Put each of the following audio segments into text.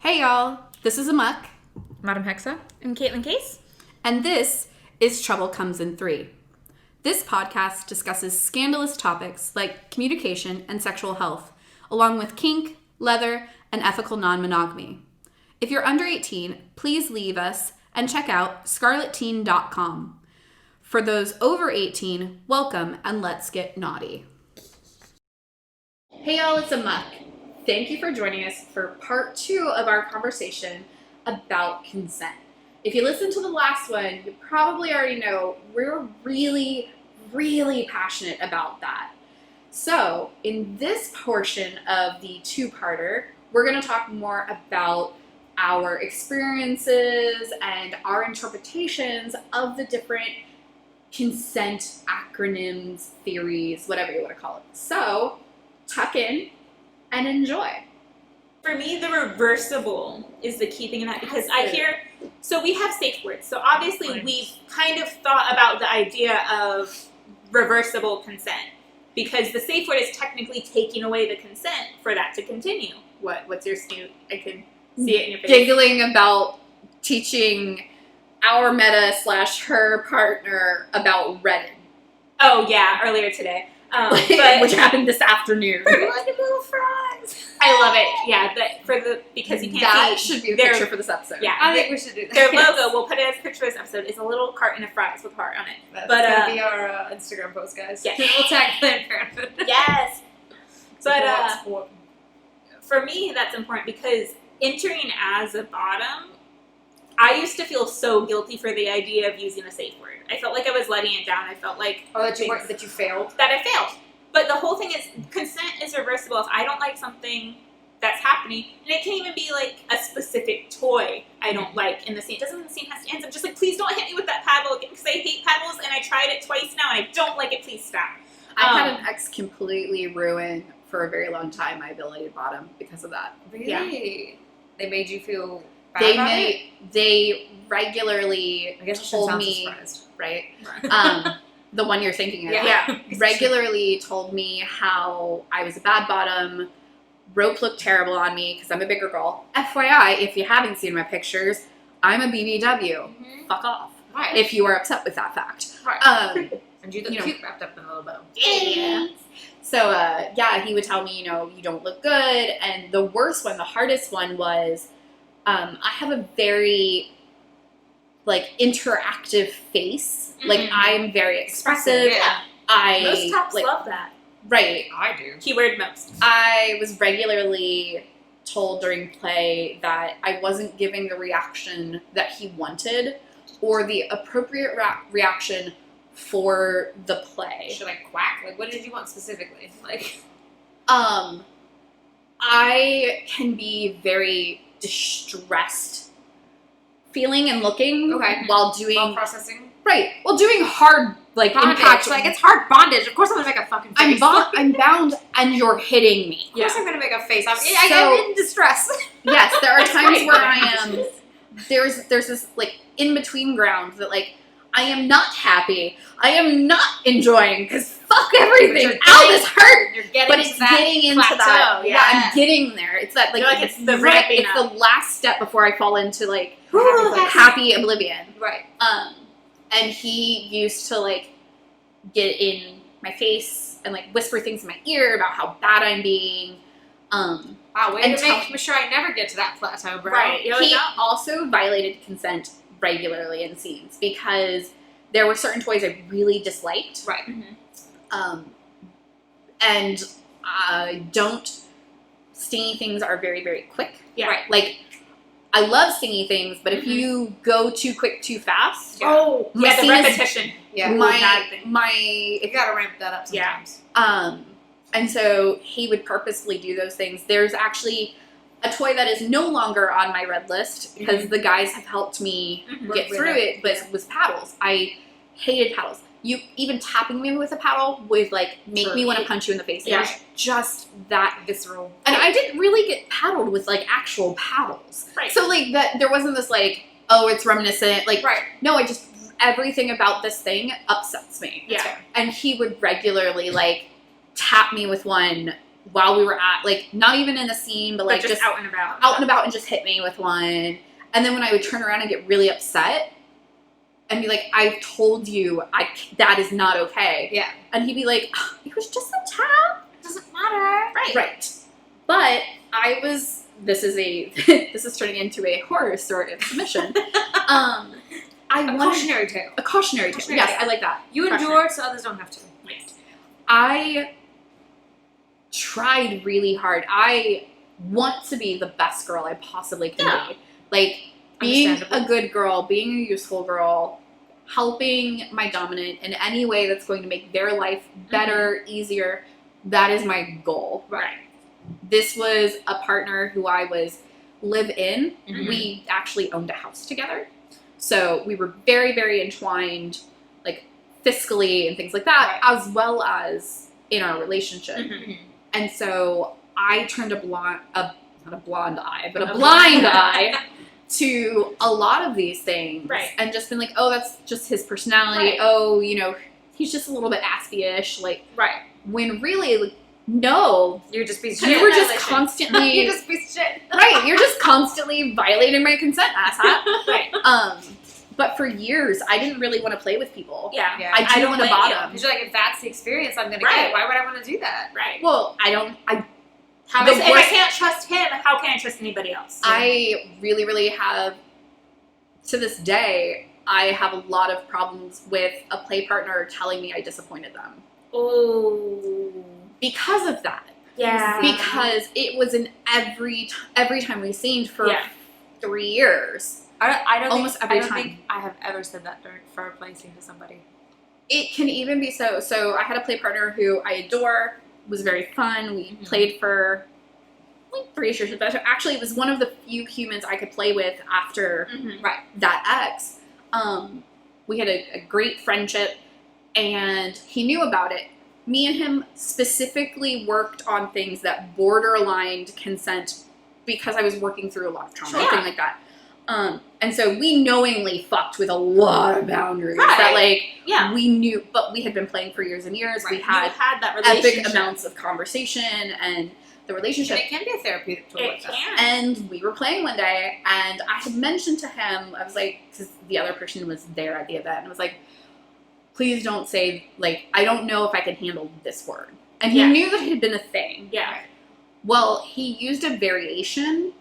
Hey y'all, this is Aemok, Madam Hexe, and Kaitlyn, kayce. And this is Trouble Comes in 3. This podcast discusses scandalous topics like communication and sexual health, along with kink, leather, and ethical non-monogamy. If you're under 18, please leave us and check out scarletteen.com. For those over 18, welcome and let's get naughty. Hey y'all, it's Aemok. Thank you for joining us for part 2 of our conversation about consent. If you listened to the last one, you probably already know we're really, really passionate about that. So in this portion of the two-parter, we're going to talk more about our experiences and our interpretations of the different consent acronyms, theories, whatever you want to call it. So tuck in and enjoy. For me, the reversible is the key thing in that, because I hear, so we have safe words. So obviously we've kind of thought about the idea of reversible consent, because the safe word is technically taking away the consent for that to continue. What's your snoot? I can see it in your face. Giggling about teaching our meta / her partner about Reddit. Oh yeah, earlier today. But Which happened this afternoon. like little fries. I love it. Yeah, because you can't that see should be the their picture for this episode. Yeah, I think we should do that. Their logo, we'll put it as a picture of this episode, is a little carton of fries with heart on it. That's But, gonna be our Instagram post, guys. Yeah. We'll tag Planned Parenthood. Yes. But Support. for me, that's important because entering as a bottom, I used to feel so guilty for the idea of using a safe word. I felt like I was letting it down. I felt like that you failed. that I failed. But the whole thing is, consent is reversible. If I don't like something that's happening, and it can even be like a specific toy I don't like in the scene. It doesn't mean the scene has to end. I'm just like, please don't hit me with that paddle again, because I hate paddles and I tried it twice now and I don't like it. Please stop. I had an ex completely ruin for a very long time my ability to bottom because of that. Really? Yeah. They made you feel bad about it? They regularly I guess you told sound me, surprised. right? The one you're thinking of. Yeah. Regularly told me how I was a bad bottom, rope looked terrible on me because I'm a bigger girl. FYI, if you haven't seen my pictures, I'm a BBW. Mm-hmm. Fuck off. Right. If you are upset with that fact. Right. And you look you know. cute wrapped up in a little bow. Yeah. So, he would tell me, you don't look good. And the worst one, the hardest one was, I have a very, interactive face. Mm-hmm. I'm very expressive. Yeah. Most tops love that. Right. I do. Keyword most. I was regularly told during play that I wasn't giving the reaction that he wanted or the appropriate reaction for the play. Should I quack? What did you want specifically? I can be very distressed feeling and looking while doing While processing? right. While doing hard Bondage. impact. It's hard bondage. Of course I'm gonna make a fucking face. I'm bound and you're hitting me. Of course I'm gonna make a face. I'm So- in distress. Yes, there are That's times right. where I am. There's this in between ground that I am not happy. I am not enjoying because fuck everything. Ow, this hurt. You're getting But it's getting into plateau, that. yeah. I'm getting there. It's that It's the ramping it's up. the last step before I fall into place. happy oblivion. Right. And he used to get in my face and whisper things in my ear about how bad I'm being. Wow, way And to make sure I never get to that plateau, bro. Right. He also violated consent regularly in scenes because there were certain toys I really disliked. Right. Mm-hmm. And stingy things are very, very quick. Yeah. Right. I love stingy things, but if you go too quick, too fast, Oh, my Yeah, the scene is- repetition. yeah. you You gotta ramp that up Yeah. sometimes. and so he would purposefully do those things. There's actually a toy that is no longer on my red list because the guys have helped me get With through it, it, but was paddles. I hated paddles. You even tapping me with a paddle would make me want to punch you in the face. It Yeah. was just that Visceral. and I didn't really get paddled with actual paddles. Right. So that there wasn't this oh, it's reminiscent. Right. No, everything about this thing upsets me. Yeah. And he would regularly tap me with one while we were at, like, not even in the scene, but like just out and about. Out and about, and just hit me with one. And then when I would turn around and get really upset and be like, I told you that is not okay. Yeah. And he'd be like, oh, it was just a tap. Doesn't matter. Right. But this is turning into a horror story of submission. A cautionary tale. A cautionary tale. Yes, I like that. You endure so others don't have to. Right. I tried really hard. I want to be the best girl I possibly can be. Like, being a good girl, being a useful girl, helping my dominant in any way that's going to make their life better, easier. That is my goal. Right. This was a partner who I was live-in. Mm-hmm. We actually owned a house together. So we were very, very entwined, like, fiscally and things like that, as well as in our relationship. Mm-hmm. And so I turned a blind eye to a lot of these things. Right. And just been like, oh, that's just his personality. Right. Oh, you know, he's just a little bit aspy-ish. Like, Right. when really, like, no. You're just piece of shit. You were just constantly... You're just piece of shit. Right. You're just constantly violating my consent, asshat. Right. But for years, I didn't really want to play with people. Yeah. I didn't want to blame you. bottom. Because you're like, if that's the experience I'm going to Right. get, why would I want to do that? Right. Well, If I worst- can't trust him, how can I trust anybody else? I really, really have, to this day, I have a lot of problems with a play partner telling me I disappointed them. Oh. Because of that. Yeah. Because it was in every time we scened for 3 years. I don't Almost every time. think I have ever said that for a play scene to somebody. It can even be so. So I had a play partner who I adore, was very fun. We played for like 3 years. But actually, it was one of the few humans I could play with after that ex. We had a great friendship, and he knew about it. Me and him specifically worked on things that borderlined consent because I was working through a lot of trauma, things like that. And so we knowingly fucked with a lot of boundaries that, like, we knew, but we had been playing for years and years. We had that relationship. epic amounts of conversation, and the relationship. And it can be a therapeutic tool. It can. And we were playing one day, and I had mentioned to him, I was like, because the other person was there at the event, and I was like, please don't say, like, I don't know if I can handle this word. And he knew that it had been a thing. Yeah. Well, he used a variation.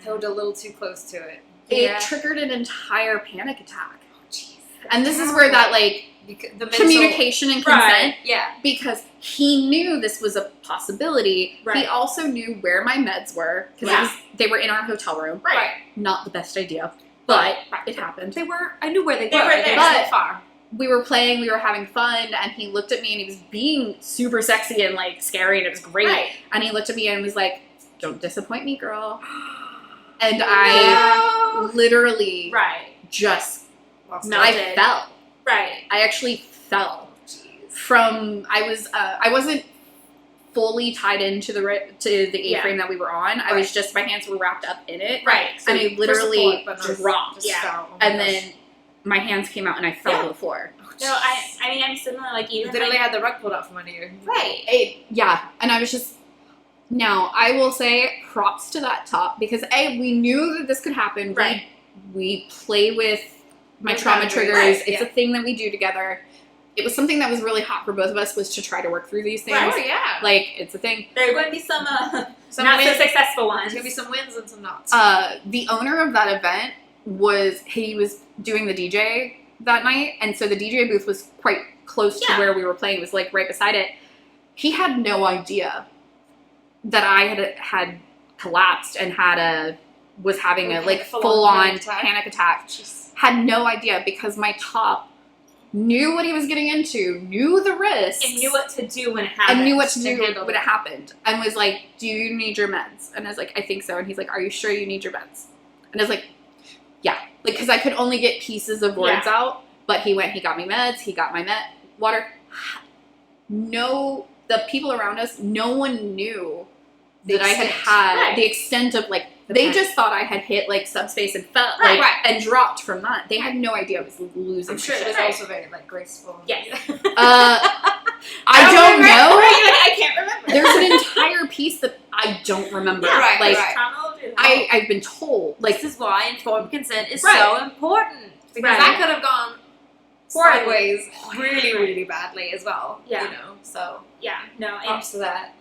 Toed a little too close to it. It triggered an entire panic attack. Oh, jeez. And this is where that, like, The communication and consent, Yeah. because he knew this was a possibility. Right. He also knew where my meds were, because they were in our hotel room. Right. Not the best idea, but it happened. I knew where they were. were there. But so far. we were playing, we were having fun, and he looked at me and he was being super sexy and, like, scary, and it was great. Right. And he looked at me and was like, don't disappoint me, girl. And I literally just, I fell. Right. I actually fell. From, I wasn't fully tied into the A-frame that we were on. I was just, my hands were wrapped up in it. Right. And I literally dropped. Oh And then my hands came out and I fell to the floor. No, I mean, I'm similar, like, even You literally like, had the rug pulled out from under you. Right. And I was just, now, I will say props to that top, because we knew that this could happen. Right. We play with my trauma triggers. Right. It's a thing that we do together. It was something that was really hot for both of us, was to try to work through these things. Right. Oh, yeah. Like, it's a thing. There are going to be some not wins. so successful ones. There's going to be some wins and some nots. The owner of that event he was doing the DJ that night, and so the DJ booth was quite close to where we were playing. It was, like, right beside it. He had no idea that I had collapsed and was having a, like, full-on panic attack. Had no idea, because my top knew what he was getting into, knew the risks. And knew what to do when it happened. And knew what to do when it happened. And was like, do you need your meds? And I was like, I think so. And he's like, are you sure you need your meds? And I was like, yeah. Like, because I could only get pieces of words out. But he got me meds, he got my water. No, the people around us, no one knew that I had the extent of, like, they just thought I had hit, like, subspace and fell, and dropped from that. They had no idea I was losing. I'm sure my it shit. was also very, like, graceful. Yes. I don't know. I can't remember. There's an entire piece that I don't remember. Yeah, right, like, right. Trauma will do that. I've been told, like, This is why informed consent is Right. so important. Because Right. that could have gone Horribly. sideways really, really badly as well. Yeah. You know, so Yeah, no, and props to that.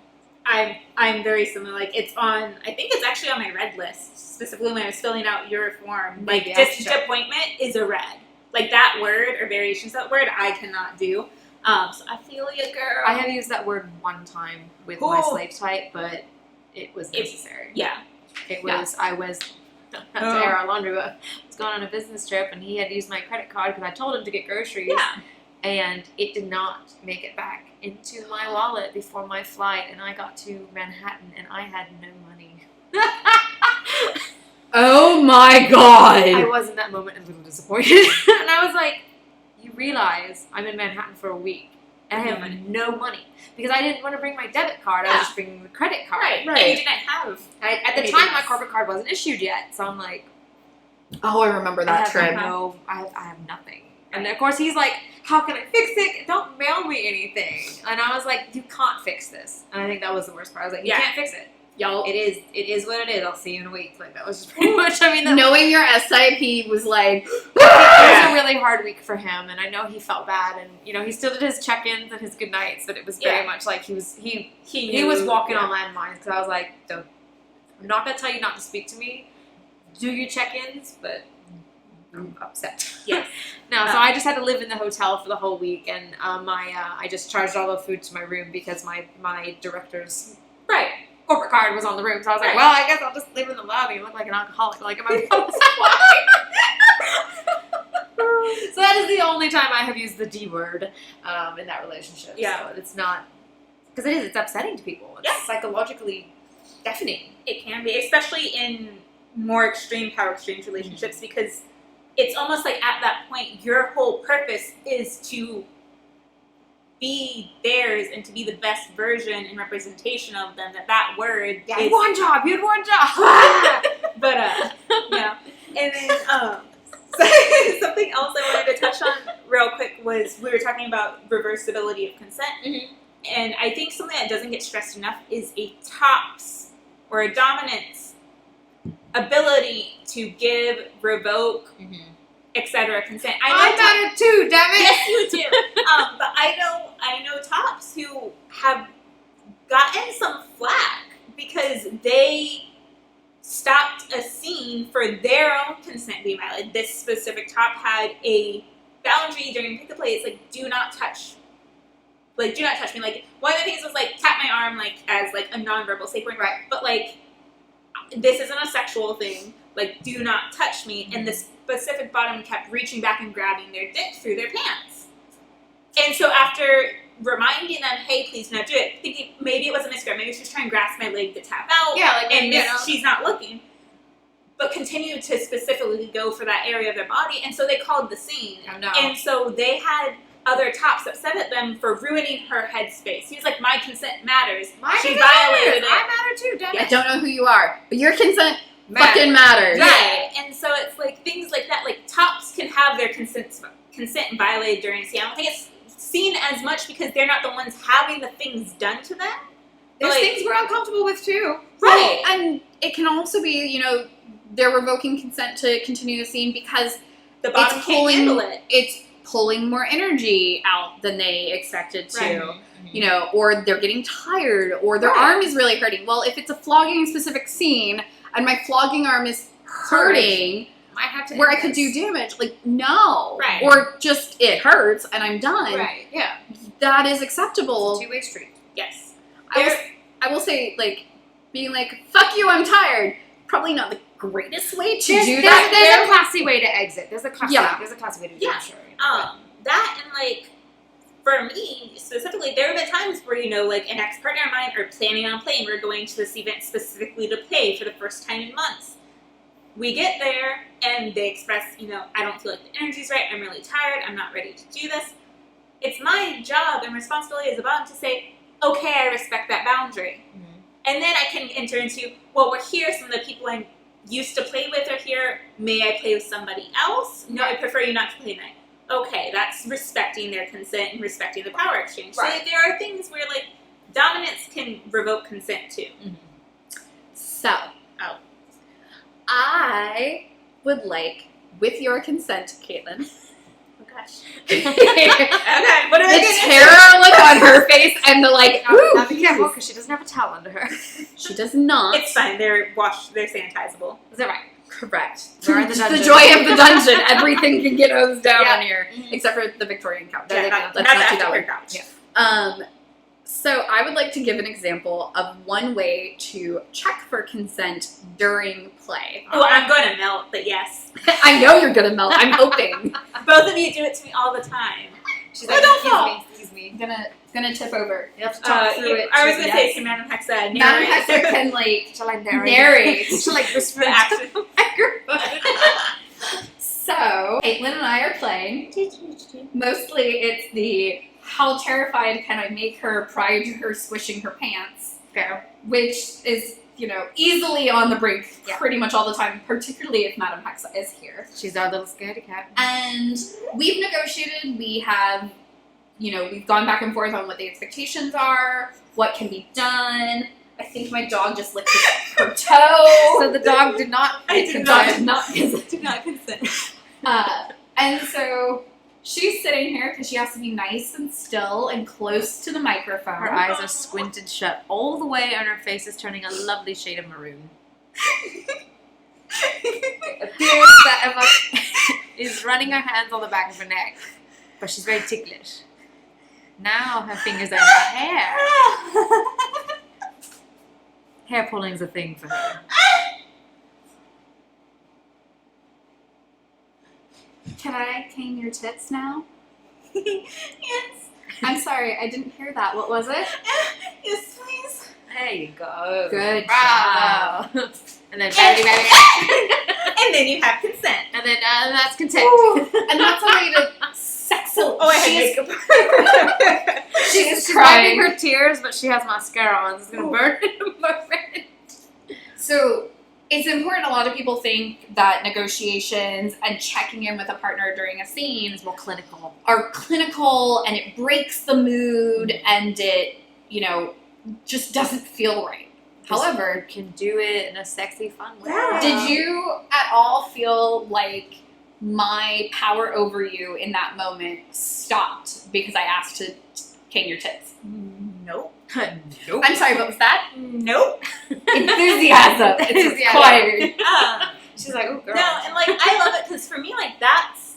I'm very similar. Like, it's on, I think it's actually on my red list, specifically when I was filling out your form. Like, Maybe I should. disappointment is a red. Like, that word or variations of that word, I cannot do. So I feel you, girl. I have used that word one time with my slave type, but it was necessary. Yeah. It was, I was, not to air our laundry, but I was going on a business trip and he had used my credit card because I told him to get groceries. Yeah. And it did not make it back into my wallet before my flight, and I got to Manhattan and I had no money. oh my god. I was in that moment a little disappointed. And I was like, you realize I'm in Manhattan for a week and I have no money. Because I didn't want to bring my debit card, I was just bringing the credit card. Right. Right. And you didn't have. At the time, my corporate card wasn't issued yet, so I'm like, Oh, I remember that trip. I have nothing. And of course, he's like, how can I fix it? Don't mail me anything. And I was like, you can't fix this. And I think that was the worst part. I was like, you can't fix it. Y'all, It is what it is. I'll see you in a week. Like, that was just pretty much, I mean, that knowing your SIP was like, it was a really hard week for him, and I know he felt bad, and you know he still did his check-ins and his good nights, but it was very much like he was walking on landmines because I was like, I'm not gonna tell you not to speak to me, do your check-ins, but I'm upset. Yes. No, so I just had to live in the hotel for the whole week, and I just charged all the food to my room because my director's corporate card was on the room, so I was like, well, I guess I'll just live in the lobby and look like an alcoholic, like in my post. So that is the only time I have used the D word in that relationship. Yeah. So it's not, because it's upsetting to people. It's psychologically deafening. It can be, especially in more extreme power exchange relationships, because it's almost like at that point, your whole purpose is to be theirs and to be the best version and representation of them. That word You is... had one job. But, yeah. And then, something else I wanted to touch on real quick was we were talking about reversibility of consent. Mm-hmm. And I think something that doesn't get stressed enough is a top's or a dominant's ability to give, revoke, etc. consent. I matter too, damn it. Yes, you do. But I know tops who have gotten some flack because they stopped a scene for their own consent being violated. This specific top had a boundary during pick the play. It's like, do not touch. Like, do not touch me. Like, one of the things was like tap my arm, like as like a nonverbal safe word. Right. But like, this isn't a sexual thing. Like, do not touch me. And the specific bottom kept reaching back and grabbing their dick through their pants. And so after reminding them, hey, please do not do it, thinking maybe it was a misgrab, maybe she was trying to grasp my leg to tap out, and she's not looking, but continued to specifically go for that area of their body, and so they called the scene. Oh, no. And so they had other tops upset at them for ruining her headspace. He was like, my consent matters. She violated it. I matter too, damn I it. don't know who you are, but your consent fucking matters. Right. And so it's like things like that, like tops can have their consent violated during a scene. I don't think it's seen as much because they're not the ones having the things done to them. There's Like, things we're uncomfortable with too. right. Well, and it can also be, they're revoking consent to continue the scene because The bottom it's can't pulling, handle it. it's pulling more energy out than they expected to. Right. Or they're getting tired, or their Right. arm is really hurting. Well, if it's a flogging specific scene and my flogging arm is hurting, Might have to where I end could this. do damage, like, no. Right. Or just it hurts and I'm done. Right, yeah. That is acceptable. Two-way street. Yes. I will say, like, being like, fuck you, I'm tired. Probably not the greatest way to do that. There's a classy way to exit. There's a classy way to do Yeah. it, sure. That and like, for me specifically, there have been times where, like an ex-partner of mine are planning on playing. We're going to this event specifically to play for the first time in months. We get there and they express, I don't feel like the energy's right. I'm really tired. I'm not ready to do this. It's my job and responsibility as a bottom to say, okay, I respect that boundary. And then I can enter into, well, we're here. Some of the people I used to play with are here. May I play with somebody else? No, I prefer you not to play tonight. okay, that's respecting their consent and respecting the power exchange. Right. So there are things where, like, dominance can revoke consent too. Mm-hmm. So, I would like, with your consent, Kaitlyn, Oh gosh. the Okay, what are we gonna terror look on her face and the like, Now be careful because she doesn't have a towel under her. she does not. It's fine. They're sanitizable. Is that right? Correct. We're in the The dungeon. joy of the dungeon. Everything can get hosed down Yeah. in here, except for the Victorian couch. Yeah, Let's not not the do that aftercare one. couch. Yeah. So I would like to give an example of one way to check for consent during play. Oh, I'm going to melt, but yes. I know you're gonna melt. I'm hoping. Both of you do it to me all the time. She's Oh, like, don't fall. excuse me. Gonna tip over. You have to talk through it. I was going to say Yes. to Madam Hexe, Madam narrate Hexe can like Shall I narrate? narrate. Shall I whisper the it? action. So Kaitlyn and I are playing. Mostly it's the how terrified can I make her prior to her squishing her pants, Fair. which is, easily on the brink Yeah. pretty much all the time, particularly if Madam Hexe is here. She's our little scaredy cat. And we've negotiated, we have, we've gone back and forth on what the expectations are, what can be done. I think my dog just licked her toe. So the dog did not. I did The not. dog did not consent. Do not consent. And so she's sitting here because she has to be nice and still and close to the microphone. Her eyes are squinted shut all the way, and her face is turning a lovely shade of maroon. It appears that Emma is running her hands on the back of her neck, but she's very ticklish. Now her fingers are in her hair. Hair pulling's a thing for her. Can I cane your tits now? Yes. I'm sorry, I didn't hear that. What was it? Yes, please. There you go. Good Bravo. And then, And then you have consent. and then that's consent. And that's a way to sexily. Oh, I had makeup. She's She's crying. wiping her tears, but she has mascara on. So it's gonna burn in a moment. So it's important. A lot of people think that negotiations and checking in with a partner during a scene It's more clinical. are clinical, and it breaks the mood, and it, just doesn't feel right. However, You can do it in a sexy, fun way. Yeah. did you at all feel like my power over you in that moment stopped because I asked to cane your tits? Nope. Nope. I'm sorry, what was that? Nope. Enthusiasm. It's Enthusiasm. required. She's like, oh, girl. No, and I love it because for me, that's,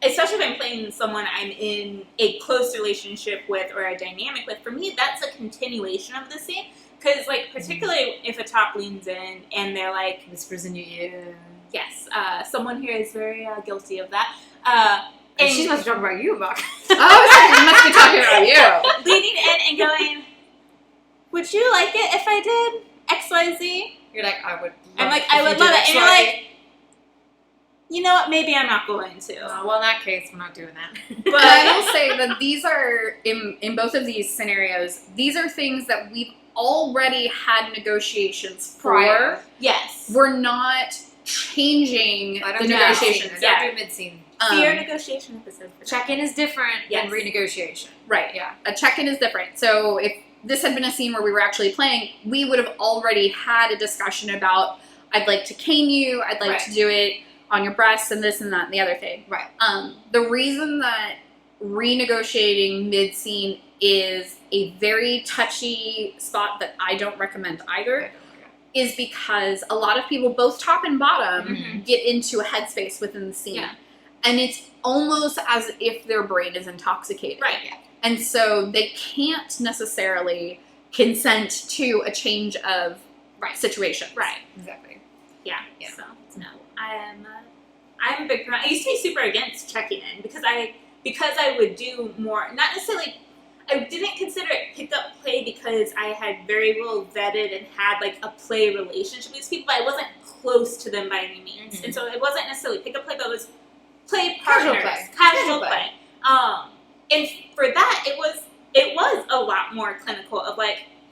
especially if I'm playing someone I'm in a close relationship with or a dynamic with, for me, that's a continuation of the scene. Because, particularly if a top leans in and they're like, Whispers in your ear. yes, someone here is very guilty of that. And she's supposed to talk about you, Mark. Oh, I must be talking about you. leaning in and going, would you like it if I did XYZ? You're like, I would. I'm like, I would love it. And you're like, you know what, maybe I'm not going to. well, in that case, we're not doing that. But I will say that these are, in both of these scenarios, these are things that we've already had negotiations for. Prior. Yes. We're not changing I the don't do negotiations. mid-scene. Yeah. I don't do mid-scene. See your negotiation episode. For that. Check-in is different Yes. than renegotiation. Right. Yeah. A check-in is different. So if this had been a scene where we were actually playing, we would have already had a discussion about, I'd like to cane you, I'd like Right. to do it on your breasts and this and that and the other thing. Right. The reason that renegotiating mid-scene is a very touchy spot that I don't recommend either is because a lot of people, both top and bottom, Mhm. get into a headspace within the scene. Yeah. And it's almost as if their brain is intoxicated. Right. And so they can't necessarily consent to a change of situation. Right. Exactly. Yeah. Yeah. So no, I'm a big fan. I used to be super against checking in because I would do more. Not necessarily. I didn't consider it pick-up play because I had very well vetted and had a play relationship with these people, but I wasn't close to them by any means, Mhm. and so it wasn't necessarily pick-up play, but it was play Casual partners, play. casual Casual play. And for that, it was a lot more clinical of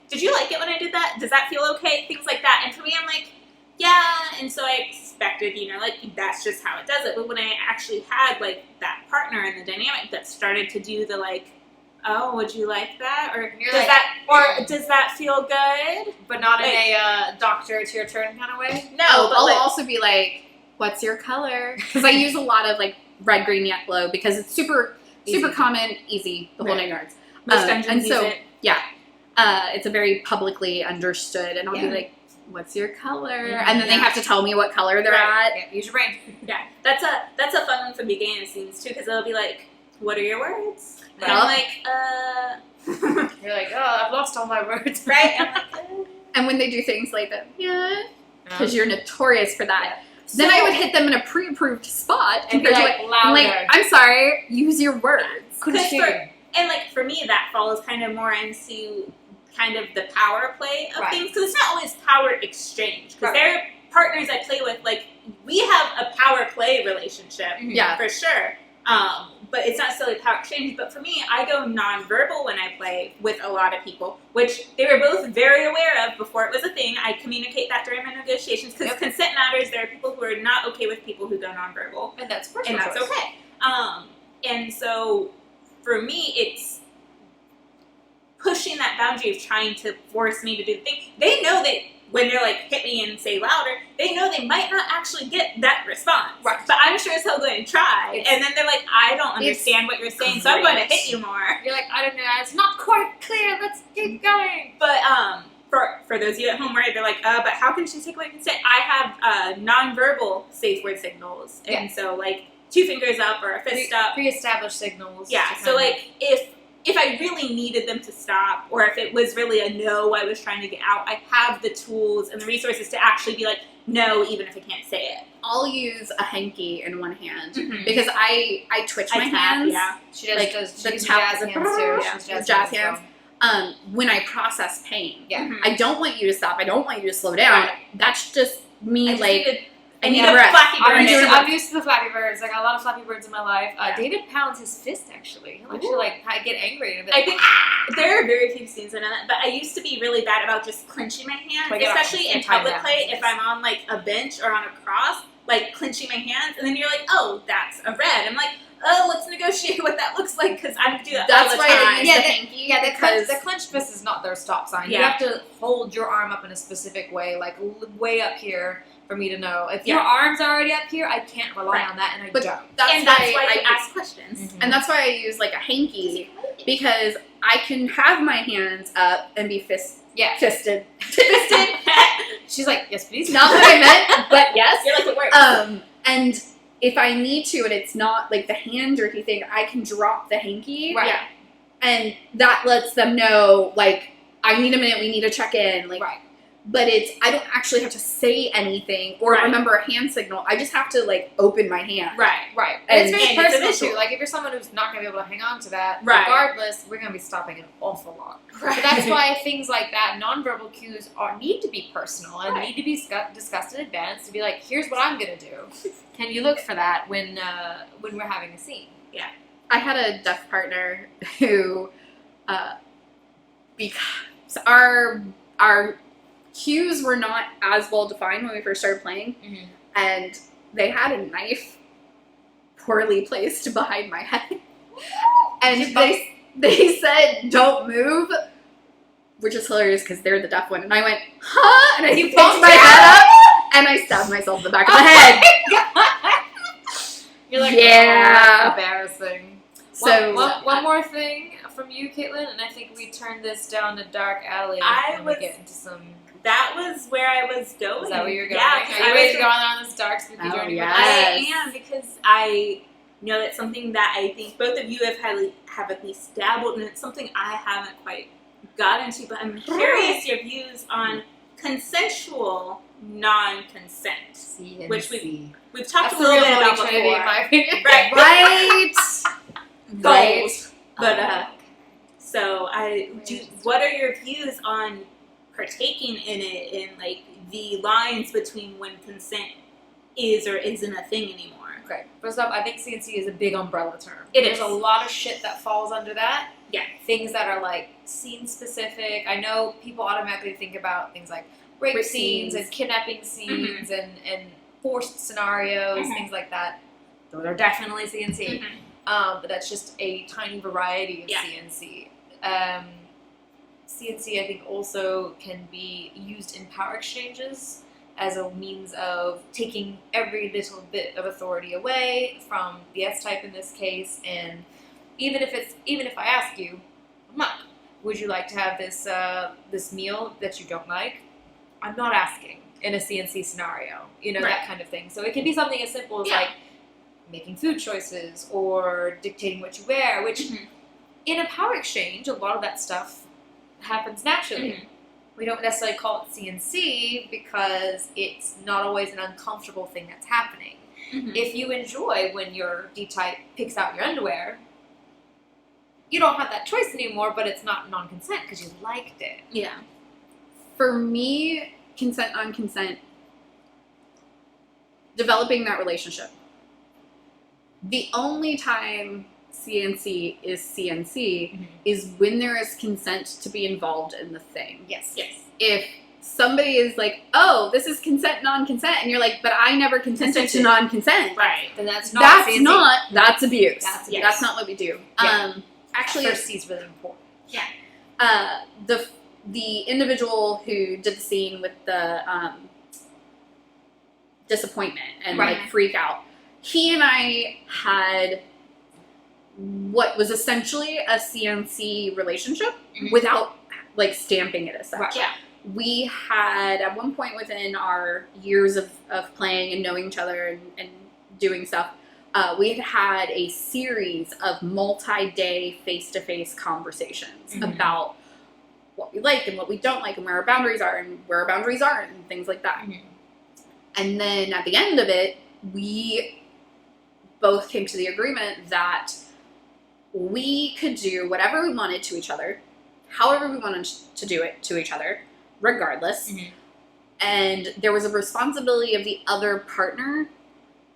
did you like it when I did that? Does that feel okay? Things like that. And for me, I'm like, yeah. And so I expected, like that's just how it does it. But when I actually had like that partner in the dynamic that started to do the like, oh, would you like that? Or does that feel good? But not in a doctor, it's your turn kind of way? No, but I'll also be like, what's your color? Because I use a lot of like red, green, yellow because it's super common, easy, the whole 9 yards. Most dungeons use it. Yeah. It's a very publicly understood, and I'll be like, what's your color? And then they have to tell me what color they're at. Yeah, use your brain. Yeah, that's a fun one for beginning scenes too, because they'll be like, what are your words? And Well, I'm like, You're like, oh, I've lost all my words. right? I'm like, And when they do things like that, because Yeah. you're notorious for that. Yeah. Then I would hit them in a pre-approved spot And be compared to like, I'm louder. like, I'm sorry, use your words. And like for me, that falls kind of more into kind of the power play of things, because it's not always power exchange. Because there are partners I play with, like we have a power play relationship, for sure. But it's not necessarily power exchange. But for me, I go nonverbal when I play with a lot of people, which they were both very aware of before it was a thing. I communicate that during my negotiations because consent matters. There are people who are not okay with people who go nonverbal, And that's and that's okay. And so for me, it's pushing that boundary of trying to force me to do the thing. They know that when they're like, hit me and say louder, they know they might not actually get that response. Right. But I'm sure as hell going to try. And then they're like, I don't understand what you're saying, so I'm going to hit you more. You're like, I don't know, it's not quite clear, let's keep going. But for those of you at home, right, they're like, but how can she take away consent? I have nonverbal safe word signals. And so like 2 fingers up or a fist up. Pre-established signals. Yeah, so like if I really needed them to stop, or if it was really a no, I was trying to get out, I have the tools and the resources to actually be like, no, even if I can't say it. I'll use a hanky in one hand because I twitch my tap, hands. yeah. She does, Like, she the uses tap- jazz hands too. Yeah, She uses jazz hands. hands. When I process pain. Yeah. I don't want you to stop. I don't want you to slow down. Right. That's just me, I need a breath. Flappy Bird. I'm used to the Flappy Birds. I got a lot of Flappy Birds in my life. David pounds his fist, actually. He'll actually, like, get angry. And be I like, think there are very few scenes in that, but I used to be really bad about just clenching my hands, Like, especially in and time public down. play. If I'm on like a bench or on a cross, like clenching my hands, and then you're like, oh, that's a red. I'm like, oh, let's negotiate what that looks like, because I do that That's all the why time. I use the hanky. the clenched fist is not their stop sign. You Yeah. have to hold your arm up in a specific way, like way up here, for me to know. If Yeah. your arm's already up here, I can't rely Right. on that, and I But don't. that's why I you ask questions. Mhm. And that's why I use like a hanky, because I can have my hands up and be fisted. She's like, yes, please. Not what I meant, but yes. You're like, it works. And if I need to, and it's not like the hand jerky thing, I can drop the hanky. Right. Yeah. And that lets them know, like, I need a minute, we need to check in. Like, Right. But I don't actually have to say anything or Right. remember a hand signal. I just have to, like, open my hand. Right. Right. And And it's very it's a personal visual. too. Like if you're someone who's not gonna be able to hang on to that, Right. regardless, we're gonna be stopping an awful lot. Right. But that's why things like that, nonverbal cues, need to be personal and Right. need to be discussed in advance. To be like, here's what I'm gonna do. Can you look for that when we're having a scene? I had a deaf partner who, because our cues were not as well defined when we first started playing, Mm-hmm. and they had a knife poorly placed behind my head, and they said, "Don't move," which is hilarious because they're the deaf one, and I went, "Huh?" and I picked my head up and I stabbed myself in the back of the head. You're like, Yeah. oh, that's embarrassing. So One more thing from you, Kaitlyn, and I think we turn this down a dark alley and we get into some. That was where I was going. Is that where you're going? Yeah, Are you ready to go on this dark spooky Oh, journey? yes. I am, because I know it's something that I think both of you have at least dabbled in. It's something I haven't quite got into, but I'm curious your views on consensual non-consent, which we've talked That's a little the bit real about Holy Trinity, in before. my opinion. Right. right, Goals. But Okay. so what are your views on partaking in it, and like the lines between when consent is or isn't a thing anymore? Okay. First off, I think CNC is a big umbrella term. There's a lot of shit that falls under that. Yeah. Things that are like scene specific. I know people automatically think about things like rape Rape scenes scenes. and kidnapping scenes and forced scenarios, things like that. Those are definitely CNC. But that's just a tiny variety of CNC. CNC, I think, also can be used in power exchanges as a means of taking every little bit of authority away from the S-type in this case. And even if I ask you, Mom, would you like to have this meal that you don't like? I'm not asking in a CNC scenario, that kind of thing. So it can be something as simple as like making food choices or dictating what you wear, which in a power exchange, a lot of that stuff happens naturally. We don't necessarily call it CNC because it's not always an uncomfortable thing that's happening. If you enjoy when your D-type picks out your underwear, you don't have that choice anymore, but it's not non-consent because you liked it. Yeah. For me, consent, non-consent, developing that relationship. The only time CNC is CNC is when there is consent to be involved in the thing. Yes. If somebody is like, oh, this is consent, non-consent, and you're like, but I never consented to non-consent. Right. Then that's not CNC. That's abuse. That's not what we do. Yeah. Actually, first C is really important. Yeah. The individual who did the scene with the disappointment and like freak out, he and I had what was essentially a CNC relationship without like stamping it as such. Right. Yeah. We had at one point within our years of playing and knowing each other and doing stuff, we had a series of multi-day face-to-face conversations about what we like and what we don't like and where our boundaries are and where our boundaries aren't and things like that. And then at the end of it, we both came to the agreement that we could do whatever we wanted to each other, however we wanted to do it to each other, regardless. And there was a responsibility of the other partner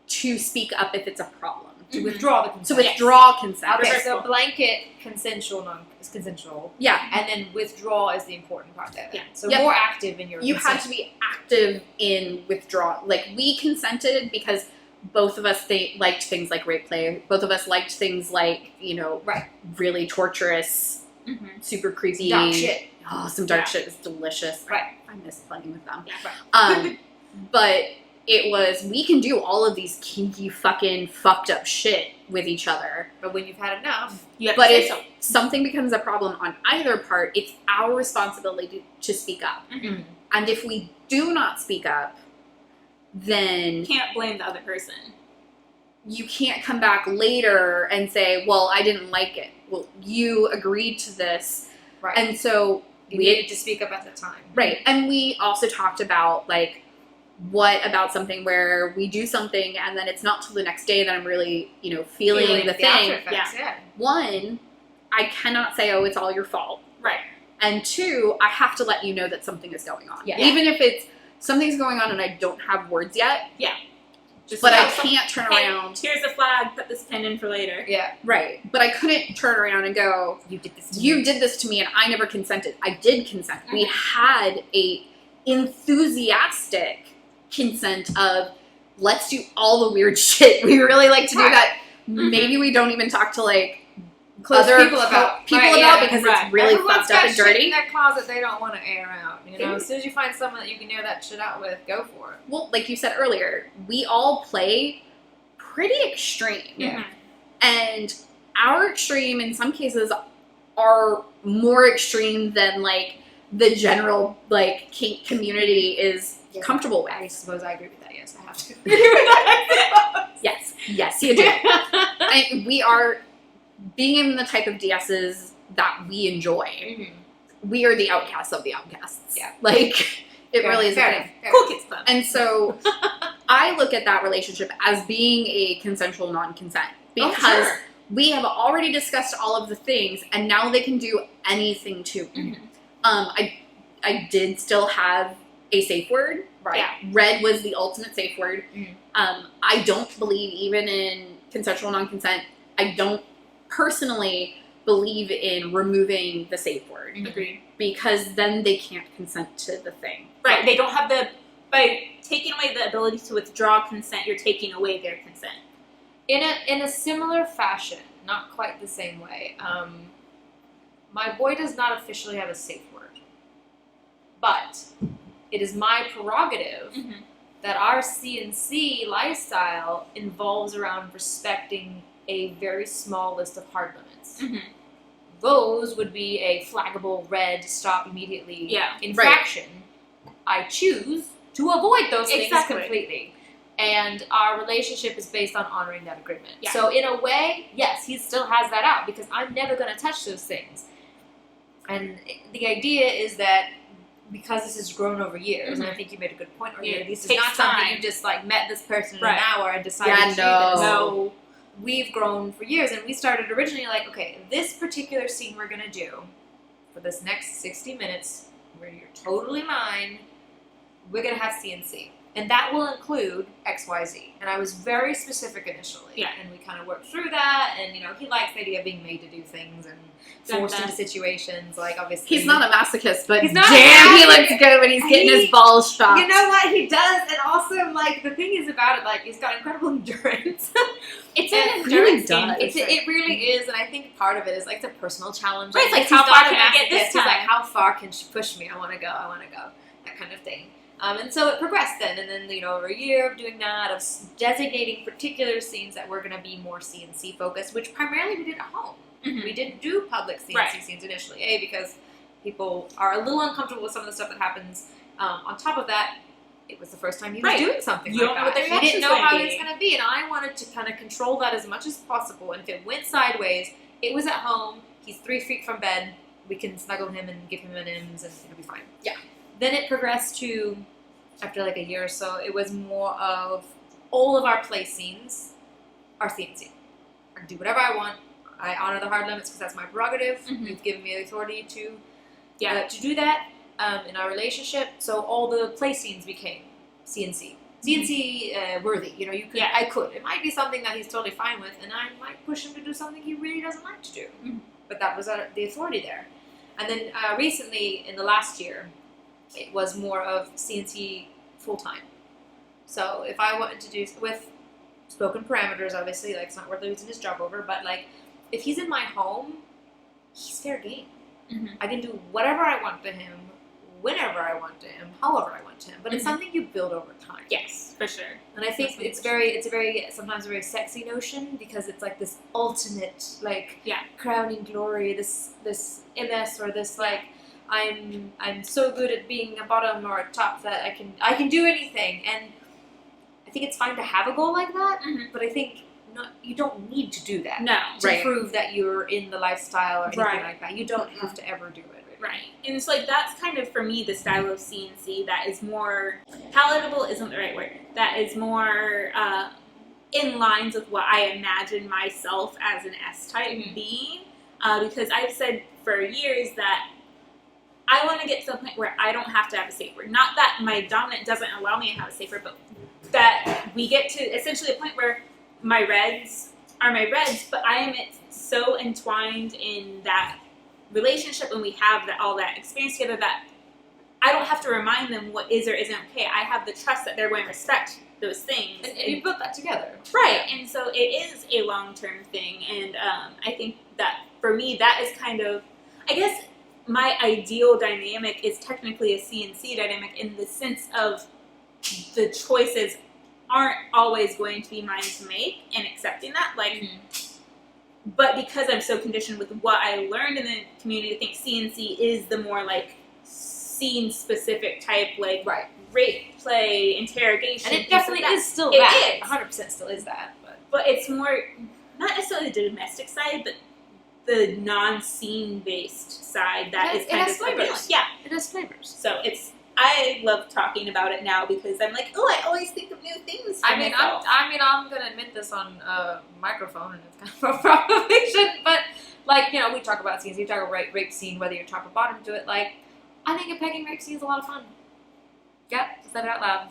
to speak up if it's a problem. To withdraw the consent. To withdraw consent. Okay, so blanket, consensual, is consensual. Yeah. And then withdraw is the important part there. Yeah. So more active in your You consent. had to be active in withdraw. Like, we consented because both of us liked things like rape play. Both of us liked things like, really torturous, super creepy. Dark shit. Oh, some dark shit is delicious. Right. I miss playing with them. Yeah. But it was, we can do all of these kinky fucking fucked up shit with each other. But when you've had enough, You have But to say if so. something becomes a problem on either part, it's our responsibility to speak up. And if we do not speak up, then You can't blame the other person. you can't come back later and say, well, I didn't like it. Well, you agreed to this. right. And so you needed to speak up at the time. right. And we also talked about, like, what about something where we do something and then it's not till the next day that I'm really, feeling the thing. after effects, yeah. One, I cannot say, oh, it's all your fault. Right. And two, I have to let you know that something is going on. Yeah. Even if it's something's going on and I don't have words yet. Yeah. Just But I know can't turn hey, around. Here's a flag, put this pen in for later. Yeah. Right. But I couldn't turn around and go, You did this to you me. did this to me and I never consented. I did consent. We had a enthusiastic consent of, let's do all the weird shit. We really like to do that. Maybe we don't even talk to, like, Close other people about. people Right, about yeah, because right. it's really Everyone's fucked got up and shit dirty. in their closet they don't want to air out. As soon as you find someone that you can air that shit out with, go for it. Well, like you said earlier, we all play pretty extreme. Yeah. And our extreme, in some cases, are more extreme than, like, the general, like, kink community is comfortable with. I suppose I agree with that. Yes, I have to. Yes, you do. And we are, being in the type of DSs that we enjoy, we are the outcasts of the outcasts. Yeah. Like, it really is a thing. Cool kids club. And so I look at that relationship as being a consensual non-consent because we have already discussed all of the things and now they can do anything to me. I did still have a safe word. Right. Yeah. Red was the ultimate safe word. I don't believe, even in consensual non-consent, I don't personally believe in removing the safe word Agreed. because then they can't consent to the thing. Right. They don't have the by taking away the ability to withdraw consent, you're taking away their consent. In a similar fashion, not quite the same way. My boy does not officially have a safe word, but it is my prerogative that our CNC lifestyle involves around respecting a very small list of hard limits. Those would be a flaggable red stop immediately infraction. I choose to avoid those things completely. And our relationship is based on honoring that agreement. Yeah. So in a way, yes, he still has that out because I'm never going to touch those things. And the idea is that because this has grown over years, and I think you made a good point earlier, this is not something you just like met this person in an hour and decided to do this. No. We've grown for years, and we started originally like, okay, this particular scene we're going to do for this next 60 minutes where you're totally mine, we're going to have CNC. And that will include XYZ. And I was very specific initially. Yeah. And we kind of worked through that. And, he likes the idea of being made to do things and forced into situations. Like, obviously. He's not a masochist, but damn, he looks good when he's getting his balls shot. You know what? He does. And also, like, the thing is about it, like, he's got incredible endurance. It's an endurance game. It really is. And I think part of it is, like, it's a personal challenge. Right. It's like, how far can I get this time? He's like, how far can she push me? I want to go. That kind of thing. And so it progressed then, and then, over a year of doing that, of designating particular scenes that were going to be more CNC focused, which primarily we did at home. We didn't do public CNC scenes initially, because people are a little uncomfortable with some of the stuff that happens. On top of that, it was the first time he was doing something like that. You don't know what their reaction's didn't know how it was going to be, and I wanted to kind of control that as much as possible, and if it went sideways, it was at home, he's 3 feet from bed, we can snuggle him and give him M&Ms, and it'll be fine. Yeah. Then it progressed to, after like a year or so, it was more of all of our play scenes are CNC. I can do whatever I want. I honor the hard limits because that's my prerogative. You've given me the authority to do that in our relationship. So all the play scenes became CNC. CNC worthy. You could. I could. It might be something that he's totally fine with, and I might push him to do something he really doesn't like to do. But that was the authority there. And then recently, in the last year, it was more of CNC full-time. So if I wanted to do, with spoken parameters, obviously, like, it's not worth losing his job over, but, like, if he's in my home, he's fair game. I can do whatever I want to him, whenever I want to him, however I want to him. But it's something you build over time. Yes, for sure. And I think it's sometimes a very sexy notion, because it's like this ultimate, like, crowning glory, this MS, or this, like, I'm so good at being a bottom or a top that I can do anything, and I think it's fine to have a goal like that. But I think you don't need to do that. No, to prove that you're in the lifestyle or anything like that. You don't have to ever do it. Right, and it's like that's kind of for me the style of CNC that is more palatable. Isn't the right word. That is more in lines with what I imagine myself as an S-type being, because I've said for years that I want to get to the point where I don't have to have a safe word. Not that my dominant doesn't allow me to have a safe word, but that we get to essentially a point where my reds are my reds, but I am so entwined in that relationship when we have all that experience together that I don't have to remind them what is or isn't okay. I have the trust that they're going to respect those things. And you built that together. Right, and so it is a long-term thing, and I think that for me that is kind of, I guess, my ideal dynamic is technically a CNC dynamic in the sense of the choices aren't always going to be mine to make, and accepting that. Like, but because I'm so conditioned with what I learned in the community, I think CNC is the more like scene-specific type, like rape, play, interrogation. And it definitely is still that. 100% still is that. But it's more, not necessarily the domestic side, but the non-scene based side that is kind of flavors. Yeah, it has flavors. So I love talking about it now because I'm like, oh, I always think of new things. I'm gonna admit this on a microphone, and it's kind of a provocation, but like, we talk about scenes. You talk about rape scene, whether you're top or bottom to it. Like, I think a pegging rape scene is a lot of fun. Yeah, said it out loud.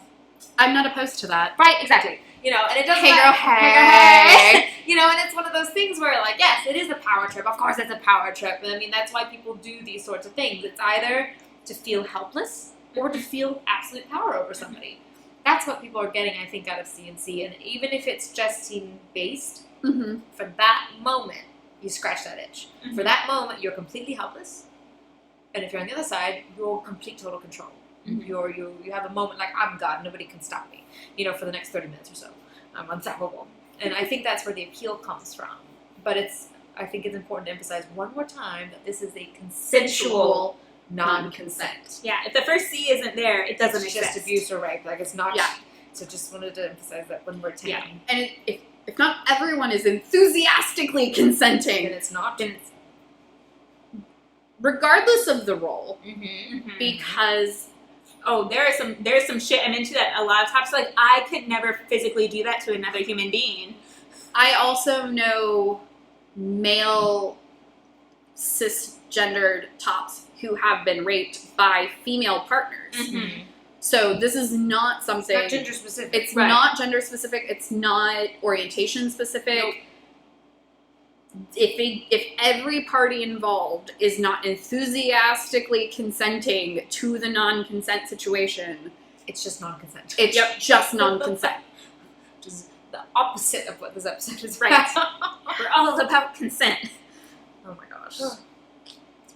I'm not opposed to that. Right, exactly. And it doesn't hey girl, hey. And it's one of those things where, like, yes, it is a power trip. Of course it's a power trip. And I mean, that's why people do these sorts of things. It's either to feel helpless or to feel absolute power over somebody. That's what people are getting, I think, out of C&C. And even if it's just scene-based, for that moment, you scratch that itch. For that moment, you're completely helpless. And if you're on the other side, you're complete total control. You have a moment like, I'm God, nobody can stop me, for the next 30 minutes or so. I'm unstoppable. And I think that's where the appeal comes from. But I think it's important to emphasize one more time that this is a consensual non-consent. Yeah, if the first C isn't there, it doesn't It's exist. just abuse or rape. Like, it's not. Yeah. So just wanted to emphasize that one more time. Yeah. And if not everyone is enthusiastically consenting, And it's not. then it's regardless of the role, because there's some shit I'm into that a lot of times. Like, I could never physically do that to another human being. I also know male cisgendered tops who have been raped by female partners. So this is not something. It's not gender specific. It's not gender specific. It's not orientation specific. Nope. If every party involved is not enthusiastically consenting to the non-consent situation, It's just non-consent. it's just non-consent. Which is the opposite of what this episode is Right. We're all about consent. Oh my gosh.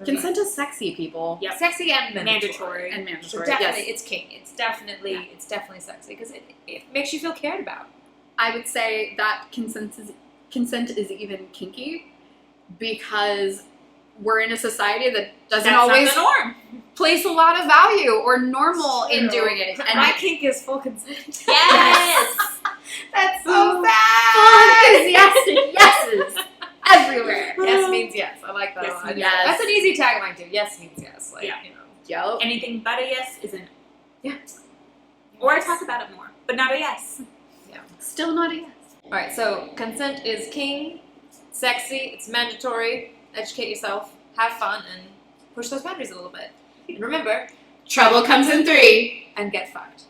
Consent is sexy, people. Yep. Sexy and Mandatory. And So mandatory. definitely, Yes. it's kink. It's definitely sexy because it makes you feel cared about. I would say that consent is even kinky because we're in a society that doesn't That's always not the norm. place a lot of value or normal in doing it. And my kink is full consent. Yes. That's so sad. enthusiastic yeses everywhere. Yes means yes. I like that Yes a lot. means yes. That's an easy tagline too. Yes means yes. Like, Yeah. Yo. Anything but a yes is a no. Yeah. Or I talk about it more, but not a yes. Still not a yes. All right. So consent is king, sexy. It's mandatory. Educate yourself. Have fun and push those boundaries a little bit. And remember, Trouble comes in 3. and get fucked.